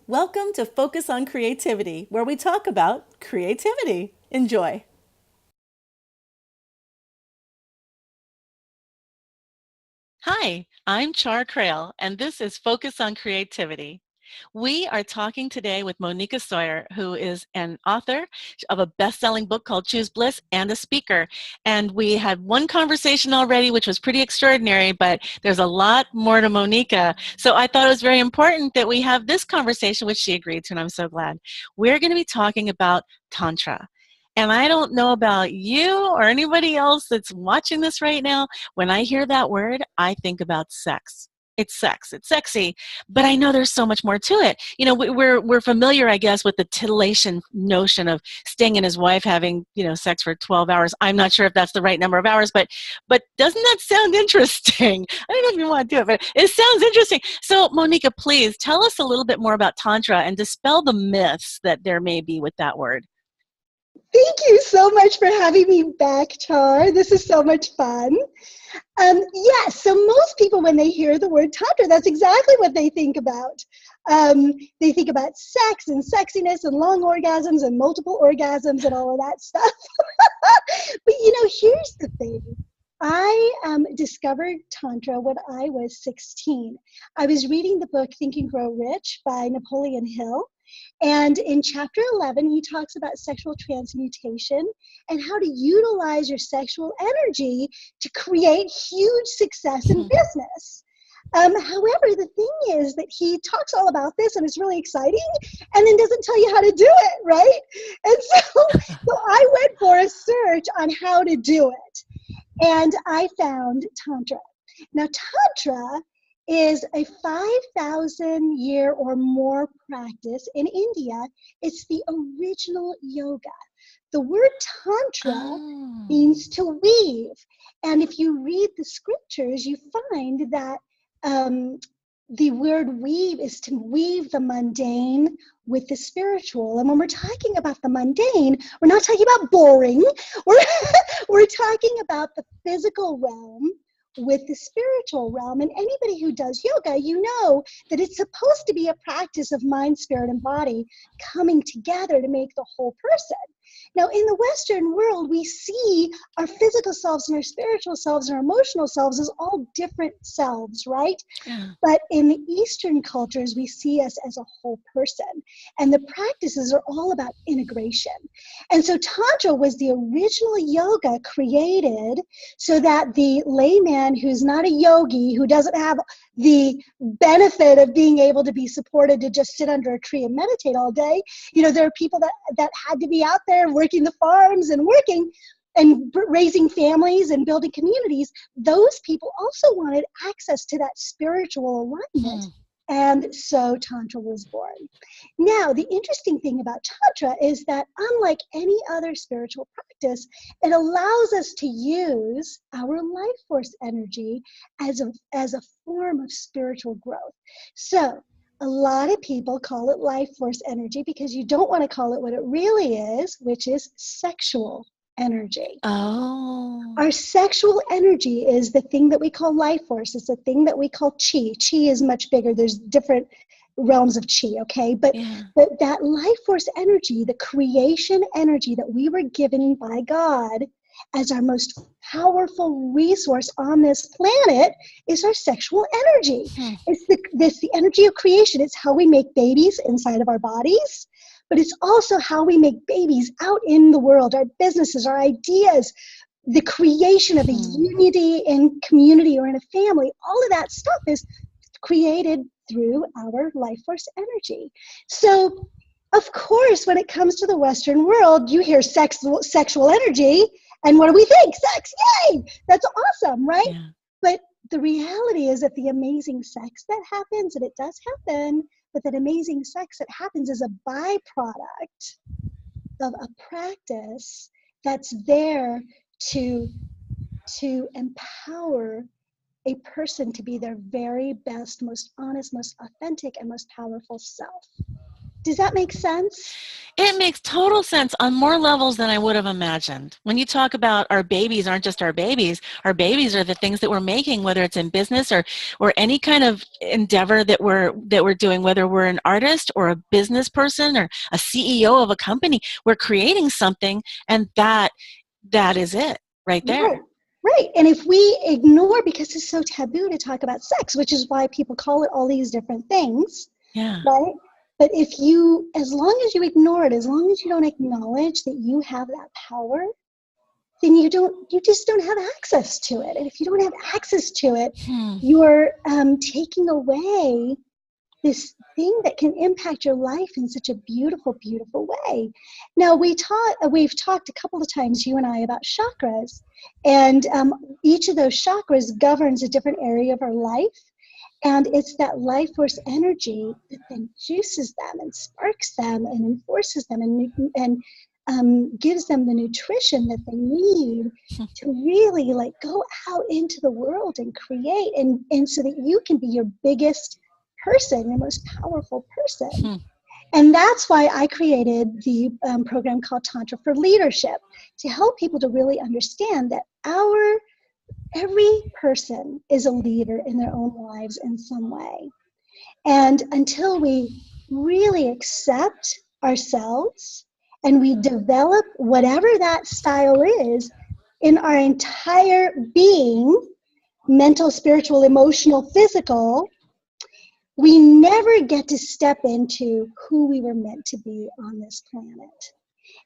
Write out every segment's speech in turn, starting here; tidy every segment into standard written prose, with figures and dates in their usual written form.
Welcome to Focus on Creativity, where we talk about creativity. Enjoy. Hi, I'm Charr Crail, and this is Focus on Creativity. We are talking today with Moneeka Sawyer, who is an author of a best-selling book called Choose Bliss and a speaker. And we had one conversation already, which was pretty extraordinary, but there's a lot more to Moneeka. So I thought it was very important that we have this conversation, which she agreed to, and I'm so glad. We're going to be talking about Tantra. And I don't know about you or anybody else that's watching this right now. When I hear that word, I think about sex. It's sex. It's sexy, but I know there's so much more to it. You know, we're familiar, I guess, with the titillation notion of Sting and his wife having, sex for 12 hours. I'm not sure if that's the right number of hours, but doesn't that sound interesting? I don't know if you want to do it, but it sounds interesting. So, Moneeka, please tell us a little bit more about Tantra and dispel the myths that there may be with that word. Thank you so much for having me back, Char. This is so much fun. Yes, so most people, when they hear the word Tantra, that's exactly what they think about. They think about sex and sexiness and long orgasms and multiple orgasms and all of that stuff. But, here's the thing. I discovered Tantra when I was 16. I was reading the book Think and Grow Rich by Napoleon Hill. And in chapter 11, he talks about sexual transmutation and how to utilize your sexual energy to create huge success in business. However, the thing is that he talks all about this and it's really exciting and then doesn't tell you how to do it, right? And so I went for a search on how to do it. And I found Tantra. Now, Tantra is a 5,000 year or more practice in India. It's the original yoga. The word Tantra means to weave. And if you read the scriptures, you find that the word weave is to weave the mundane with the spiritual. And when we're talking about the mundane, we're not talking about boring. We're talking about the physical realm with the spiritual realm. And anybody who does yoga, you know that it's supposed to be a practice of mind, spirit, and body coming together to make the whole person. Now, in the Western world, we see our physical selves and our spiritual selves and our emotional selves as all different selves, right? Yeah. But in the Eastern cultures, we see us as a whole person. And the practices are all about integration. And so Tantra was the original yoga created so that the layman who's not a yogi, who doesn't have the benefit of being able to be supported to just sit under a tree and meditate all day, there are people that had to be out there working the farms and working and raising families and building communities. Those people also wanted access to that spiritual alignment. And so Tantra was born. Now, the interesting thing about Tantra is that unlike any other spiritual practice, it allows us to use our life force energy as a form of spiritual growth. So a lot of people call it life force energy because you don't want to call it what it really is, which is sexual energy. Oh. Our sexual energy is the thing that we call life force. It's the thing that we call chi. Chi is much bigger. There's different realms of chi, okay? But that life force energy, the creation energy that we were given by God as our most powerful resource on this planet is our sexual energy. It's the energy of creation. It's how we make babies inside of our bodies, but it's also how we make babies out in the world, our businesses, our ideas, the creation of a unity in community or in a family. All of that stuff is created through our life force energy. So, of course, when it comes to the Western world, you hear sexual energy, and what do we think? Sex, yay! That's awesome, right? Yeah. But the reality is that the amazing sex that happens, and it does happen, but that amazing sex that happens is a byproduct of a practice that's there to empower a person to be their very best, most honest, most authentic, and most powerful self. Does that make sense? It makes total sense on more levels than I would have imagined. When you talk about our babies aren't just our babies are the things that we're making, whether it's in business or any kind of endeavor that we're doing, whether we're an artist or a business person or a CEO of a company, we're creating something, and that is it right there. Right. Right. And if we ignore, because it's so taboo to talk about sex, which is why people call it all these different things, Yeah. right? But if you, as long as you ignore it, as long as you don't acknowledge that you have that power, then you just don't have access to it. And if you don't have access to it, you're taking away this thing that can impact your life in such a beautiful, beautiful way. Now, we've talked a couple of times, you and I, about chakras, and each of those chakras governs a different area of our life, and it's that life force energy that then juices them and sparks them and enforces them and gives them the nutrition that they need to really like go out into the world and create, and so that you can be your biggest person, your most powerful person. And that's why I created the program called Tantra for Leadership, to help people to really understand that every person is a leader in their own lives in some way. And until we really accept ourselves and we develop whatever that style is in our entire being, mental, spiritual, emotional, physical, we never get to step into who we were meant to be on this planet.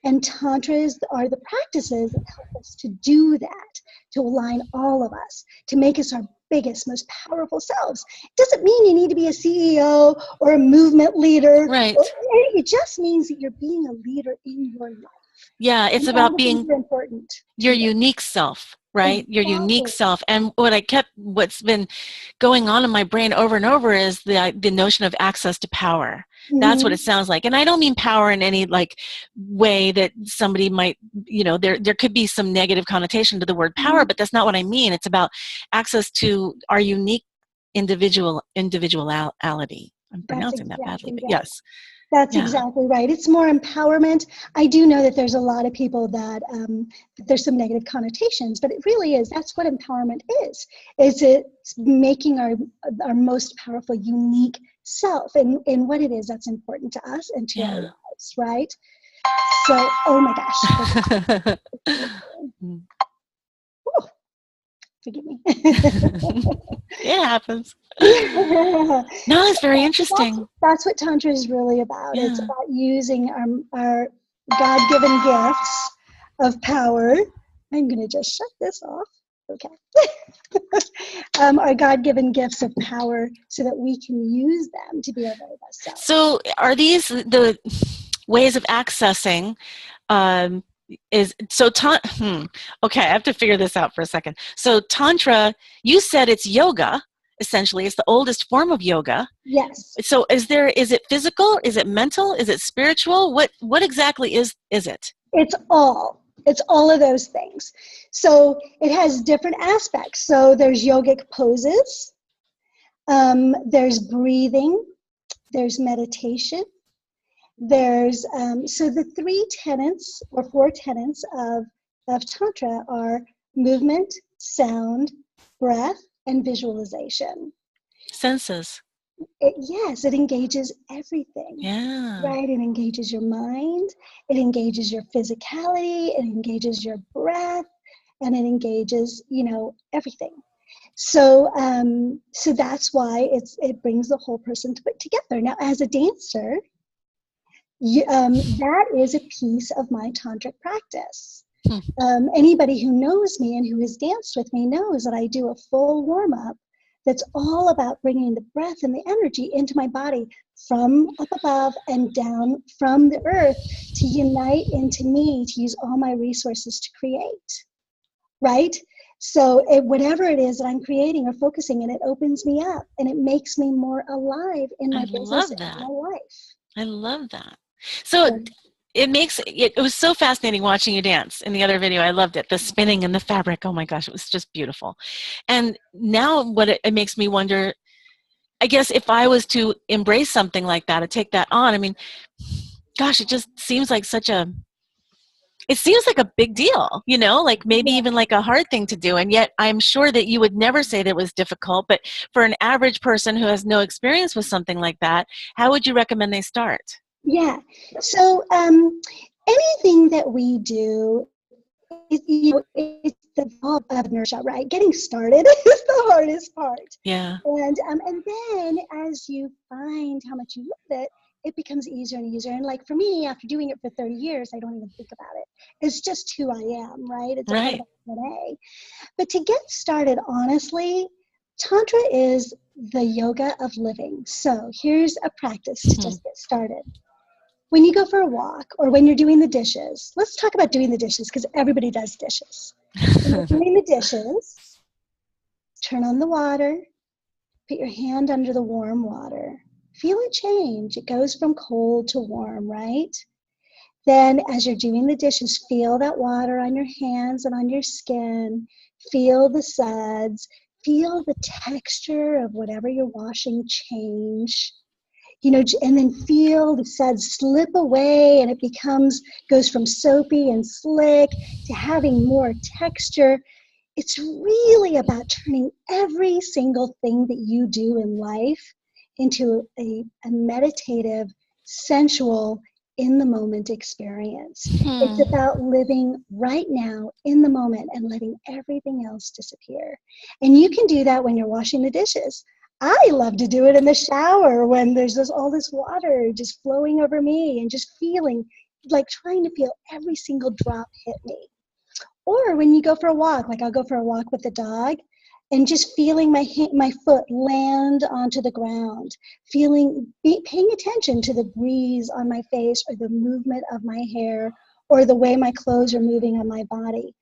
And tantras are the practices that help us to do that, to align all of us, to make us our biggest, most powerful selves. It doesn't mean you need to be a CEO or a movement leader. Right. It just means that you're being a leader in your life. Yeah, it's about being important. Your unique self, right? Exactly. Your unique self. And what's been going on in my brain over and over is the notion of access to power. That's what it sounds like. And I don't mean power in any like way that somebody might, there could be some negative connotation to the word power, but that's not what I mean. It's about access to our unique individuality. I'm pronouncing that badly, but yes. That's exactly right. It's more empowerment. I do know that there's a lot of people that there's some negative connotations, but it really is. That's what empowerment is. It's making our most powerful, unique self, and what it is that's important to us and to our lives, right? So, oh my gosh. Forgive me. It happens. No, it's very interesting. That's what Tantra is really about. Yeah. It's about using our God-given gifts of power. I'm going to just shut this off. Okay. Our God-given gifts of power so that we can use them to be our very best self. So are these the ways of accessing okay, I have to figure this out for a second. So Tantra, you said it's yoga, essentially. It's the oldest form of yoga. Yes. So is it physical? Is it mental? Is it spiritual? What exactly is it? It's all of those things. So it has different aspects. So there's yogic poses, there's breathing, there's meditation. There's so the 3 tenets or 4 tenets of Tantra are movement, sound, breath, and visualization. Senses. Yes, it engages everything. Yeah. Right? It engages your mind, it engages your physicality, it engages your breath, and it engages, everything. So so that's why it brings the whole person together. Now, as a dancer, that is a piece of my tantric practice. Anybody who knows me and who has danced with me knows that I do a full warm-up that's all about bringing the breath and the energy into my body from up above and down from the earth to unite into me, to use all my resources to create, right? So whatever it is that I'm creating or focusing in, it opens me up and it makes me more alive in my business and my life. I love that. So it was so fascinating watching you dance in the other video. I loved it. The spinning and the fabric. Oh my gosh, it was just beautiful. And now it makes me wonder, I guess if I was to embrace something like that or take that on, I mean, gosh, it just seems like it seems like a big deal, like maybe Yeah. even like a hard thing to do. And yet I'm sure that you would never say that it was difficult. But for an average person who has no experience with something like that, how would you recommend they start? Yeah. So anything that we do, it's the law of inertia, right? Getting started is the hardest part. Yeah. And then as you find how much you love it, it becomes easier and easier. And like for me, after doing it for 30 years, I don't even think about it. It's just who I am, right? It's a part of Right. my DNA. But to get started, honestly, Tantra is the yoga of living. So here's a practice to Mhm. just get started. When you go for a walk or when you're doing the dishes, let's talk about doing the dishes because everybody does dishes. When you're doing the dishes, turn on the water, put your hand under the warm water. Feel it change. It goes from cold to warm, right? Then, as you're doing the dishes, feel that water on your hands and on your skin. Feel the suds. Feel the texture of whatever you're washing change. And then feel the suds slip away and it goes from soapy and slick to having more texture. It's really about turning every single thing that you do in life into a meditative, sensual, in the moment experience. It's Hmm. about living right now in the moment and letting everything else disappear. And you can do that when you're washing the dishes. I love to do it in the shower when there's all this water just flowing over me and just feeling like trying to feel every single drop hit me. Or when you go for a walk, like I'll go for a walk with the dog and just feeling my foot land onto the ground, paying attention to the breeze on my face or the movement of my hair or the way my clothes are moving on my body.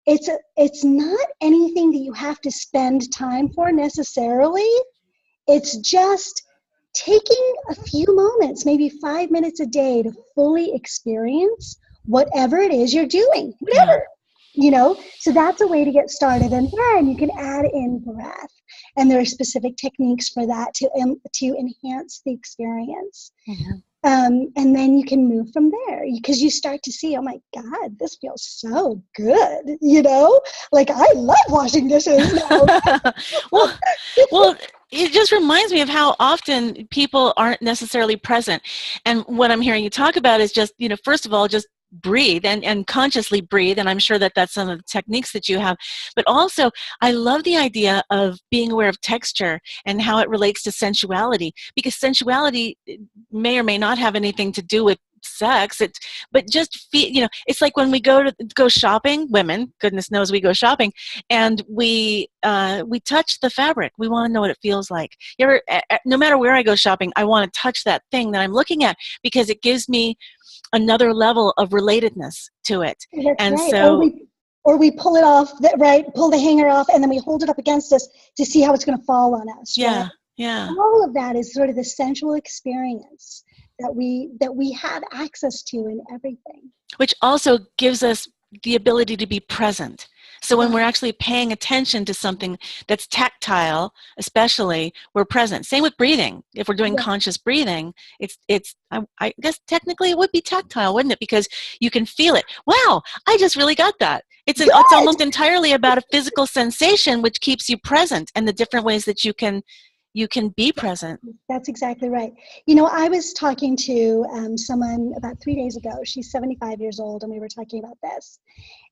It's not anything that you have to spend time for necessarily. It's just taking a few moments, maybe 5 minutes a day to fully experience whatever it is you're doing, Yeah. whatever. So that's a way to get started. And then you can add in breath. And there are specific techniques for that to enhance the experience. Mhm. And then you can move from there because you start to see, oh my God, this feels so good. Like I love washing dishes now. well, well, it just reminds me of how often people aren't necessarily present. And what I'm hearing you talk about is just, first of all, just breathe and consciously breathe. And I'm sure that that's some of the techniques that you have. But also, I love the idea of being aware of texture and how it relates to sensuality, because sensuality may or may not have anything to do with sex. But just feel, it's like when we go shopping, women, goodness knows we go shopping, and we touch the fabric. We want to know what it feels like. No matter where I go shopping, I want to touch that thing that I'm looking at because it gives me another level of relatedness to it. That's And right. so, Or we pull it off, right? Pull the hanger off, and then we hold it up against us to see how it's going to fall on us, right? yeah, yeah, All of that is sort of the sensual experience that we have access to in everything. which also gives us the ability to be present. So when we're Right. actually paying attention to something that's tactile, especially, we're present. Same with breathing. If we're doing Yeah. conscious breathing, I guess technically it would be tactile, wouldn't it? Because you can feel it. Wow, I just really got that. It's Good. almost entirely about a physical sensation, which keeps you present, and the different ways that you can be present. That's exactly right. I was talking to someone about 3 days ago. She's 75 years old, and we were talking about this.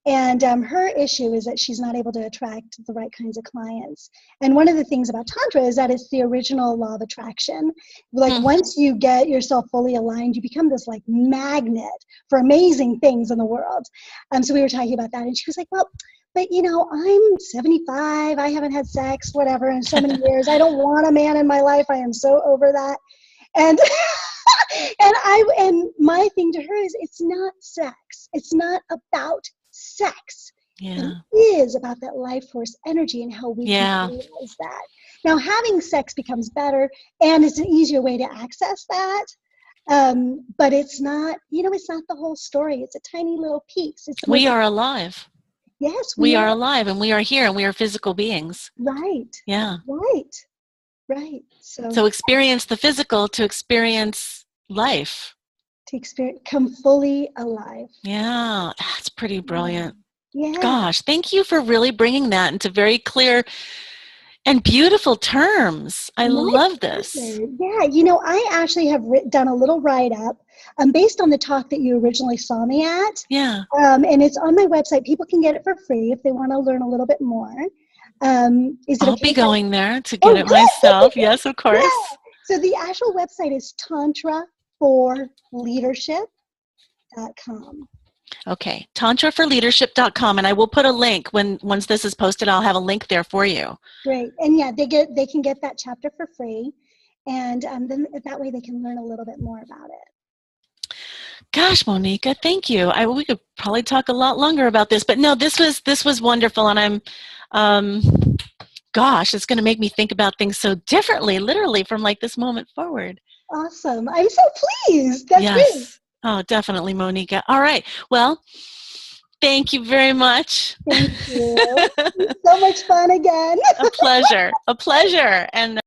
And her issue is that she's not able to attract the right kinds of clients. And one of the things about Tantra is that it's the original law of attraction. Like Hmm. once you get yourself fully aligned, you become this like magnet for amazing things in the world. So we were talking about that, and she was like, well, but I'm 75. I haven't had sex, whatever, in so many years. I don't want a man in my life. I am so over that. And and my thing to her is it's not sex. It's not about sex. It Yeah, is about that life force energy and how we can yeah. utilize that. Now, having sex becomes better and it's an easier way to access that. But it's not the whole story. It's a tiny little piece. It's the We most, are alive. yes, we We are are. alive, and we are here, and we are physical beings. Right, Yeah. right. Right. So experience the physical to experience life. To experience, come fully alive. Yeah, that's pretty brilliant. Yeah. Gosh, thank you for really bringing that into very clear and beautiful terms. I My love this. pleasure. Yeah, I actually have done a little write-up based on the talk that you originally saw me at. Yeah. And it's on my website. People can get it for free if they want to learn a little bit more. Is it I'll okay be if I? going there to get Oh, it good. myself. Yes, of Yeah. course. So the actual website is tantraforleadership.com. Okay, tantraforleadership.com, and I will put a link once this is posted. I'll have a link there for you. Great. And yeah, they can get that chapter for free. And then that way they can learn a little bit more about it. Gosh, Moneeka, thank you. We could probably talk a lot longer about this, but no, this was wonderful, and gosh, it's going to make me think about things so differently, literally from like this moment forward. Awesome. I'm so pleased. That's great. Yes. Oh, definitely, Moneeka. All right. Well, thank you very much. Thank you. So much fun again. A pleasure. A pleasure. And